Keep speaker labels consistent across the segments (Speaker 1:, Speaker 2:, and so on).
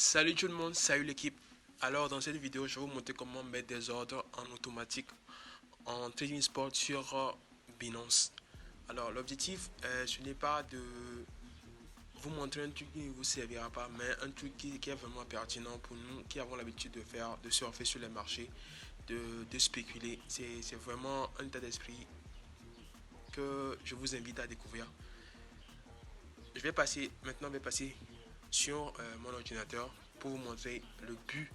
Speaker 1: Salut tout le monde, salut l'équipe. Alors dans cette vidéo, je vais vous montrer comment mettre des ordres en automatique en trading sport sur Binance. Alors l'objectif, ce n'est pas de vous montrer un truc qui ne vous servira pas, mais un truc qui est vraiment pertinent pour nous qui avons l'habitude de faire, de surfer sur les marchés, de spéculer. C'est vraiment un état d'esprit que je vous invite à découvrir. Je vais passer sur mon ordinateur pour vous montrer le but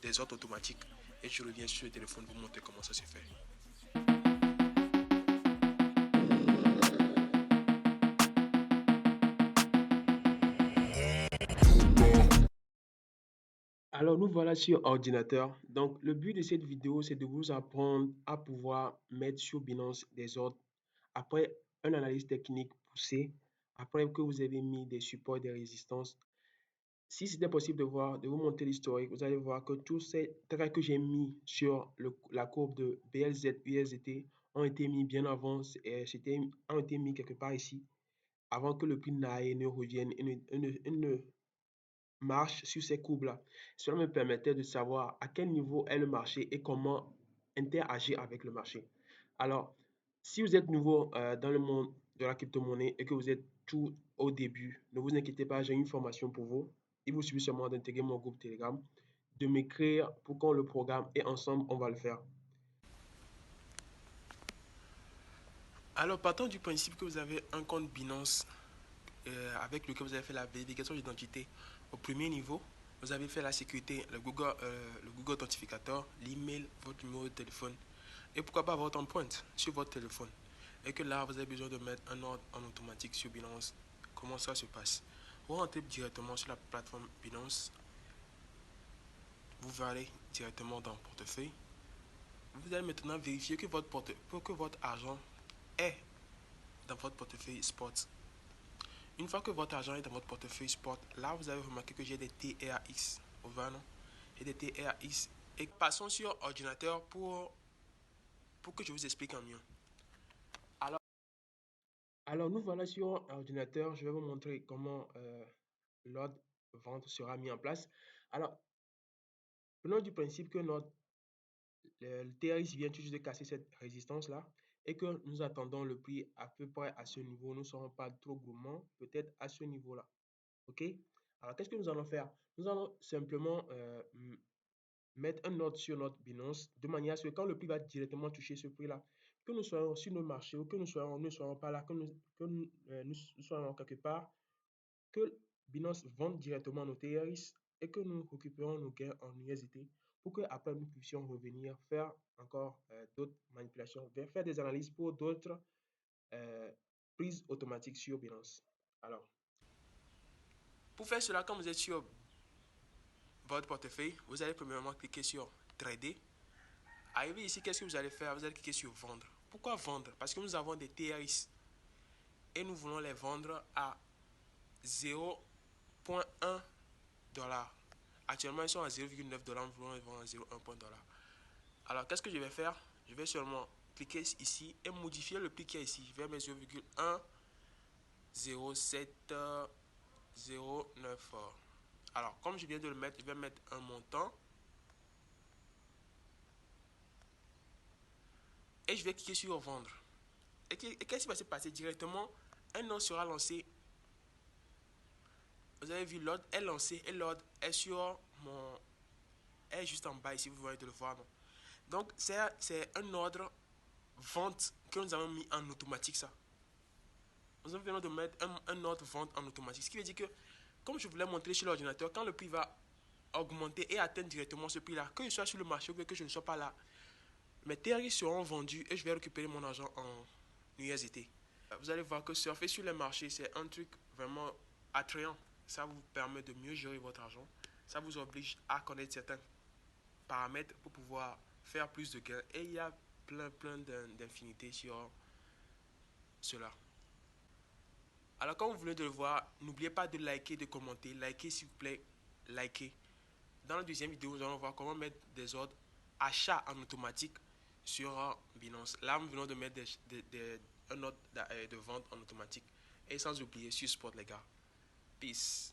Speaker 1: des ordres automatiques et je reviens sur le téléphone pour vous montrer comment ça se fait. Alors nous voilà sur ordinateur. Donc le but de cette vidéo, c'est de vous apprendre à pouvoir mettre sur Binance des ordres après une analyse technique poussée, après que vous avez mis des supports et des résistances. Si c'était possible de vous montrer l'historique, vous allez voir que tous ces traits que j'ai mis sur la courbe de BLZ, USDT ont été mis bien avant, ont été mis quelque part ici, avant que le prix n'aille ne revienne et ne marche sur ces courbes-là. Cela me permettait de savoir à quel niveau est le marché et comment interagir avec le marché. Alors, si vous êtes nouveau dans le monde de la crypto-monnaie et que vous êtes tout au début, ne vous inquiétez pas, j'ai une formation pour vous. Il vous suffit seulement d'intégrer mon groupe Telegram, de m'écrire pour qu'on le programme et ensemble, on va le faire. Alors, partant du principe que vous avez un compte Binance avec lequel vous avez fait la vérification d'identité au premier niveau, vous avez fait la sécurité, le Google Authentificateur, l'email, votre numéro de téléphone et pourquoi pas votre empreinte sur votre téléphone. Et que là, vous avez besoin de mettre un ordre en automatique sur Binance. Comment ça se passe? Vous rentrez directement sur la plateforme Binance. Vous allez directement dans portefeuille. Vous allez maintenant vérifier que votre argent est dans votre portefeuille Spot. Une fois que votre argent est dans votre portefeuille Spot, là vous avez remarqué que j'ai des TRX. Vous voyez, non? J'ai des TRX. Et passons sur ordinateur pour que je vous explique en mieux. Alors nous voilà sur ordinateur. Je vais vous montrer comment l'ordre vente sera mis en place. Alors, prenons du principe que le TRX vient tout juste de casser cette résistance-là et que nous attendons le prix à peu près à ce niveau. Nous ne serons pas trop gourmands, peut-être à ce niveau-là. OK? Alors, qu'est-ce que nous allons faire? Nous allons simplement mettre un ordre sur notre Binance de manière à ce que quand le prix va directement toucher ce prix-là, que nous soyons sur nos marchés ou que ne soyons pas là, nous soyons quelque part, que Binance vende directement nos TRX et que nous récupérons nos gains en USDT pour que après nous puissions revenir faire encore d'autres manipulations, faire des analyses pour d'autres prises automatiques sur Binance. Alors, pour faire cela, quand vous êtes sur votre portefeuille, vous allez premièrement cliquer sur Trader. Arrivé ici, qu'est-ce que vous allez faire? Vous allez cliquer sur Vendre. Pourquoi vendre? Parce que nous avons des TRX et nous voulons les vendre à 0,1 $. Actuellement, ils sont à 0,9 $. Nous voulons les vendre à 0,1 $. Alors, qu'est-ce que je vais faire? Je vais seulement cliquer ici et modifier le prix qui est ici. Je vais mettre 0,10709. Alors, comme je viens de le mettre, je vais mettre un montant. Et je vais cliquer sur vendre. Et qu'est-ce qui va se passer directement? Un ordre sera lancé. Vous avez vu, l'ordre est lancé et l'ordre est sur mon... est juste en bas ici, vous voyez de le voir. Non? Donc, c'est un ordre vente que nous avons mis en automatique, ça. Nous venons de mettre un ordre vente en automatique. Ce qui veut dire que, comme je vous l'ai montré sur l'ordinateur, quand le prix va augmenter et atteindre directement ce prix-là, que je sois sur le marché ou que je ne sois pas là, mes TRI seront vendus et je vais récupérer mon argent en USDT. Vous allez voir que surfer sur les marchés, c'est un truc vraiment attrayant. Ça vous permet de mieux gérer votre argent. Ça vous oblige à connaître certains paramètres pour pouvoir faire plus de gains. Et il y a plein d'infinités sur cela. Alors, comme vous venez de le voir, n'oubliez pas de liker, de commenter. Likez, s'il vous plaît, likez. Dans la deuxième vidéo, nous allons voir comment mettre des ordres achats en automatique sur Binance. Là, nous venons de mettre un ordre de vente en automatique. Et sans oublier sur Spot, les gars. Peace.